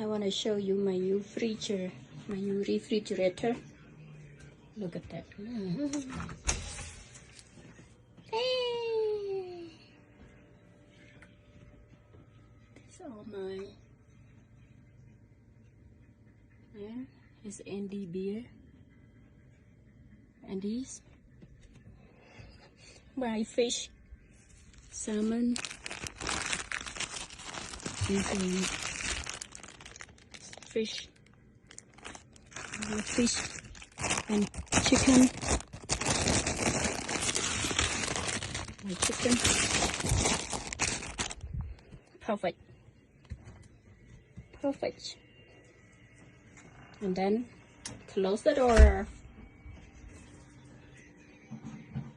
I want to show you my new freezer, my new refrigerator. Look at that. Hey! These are my... Yeah, it's Andy beer. And these my fish, salmon, and fish and chicken. My chicken. Perfect. And then close the door.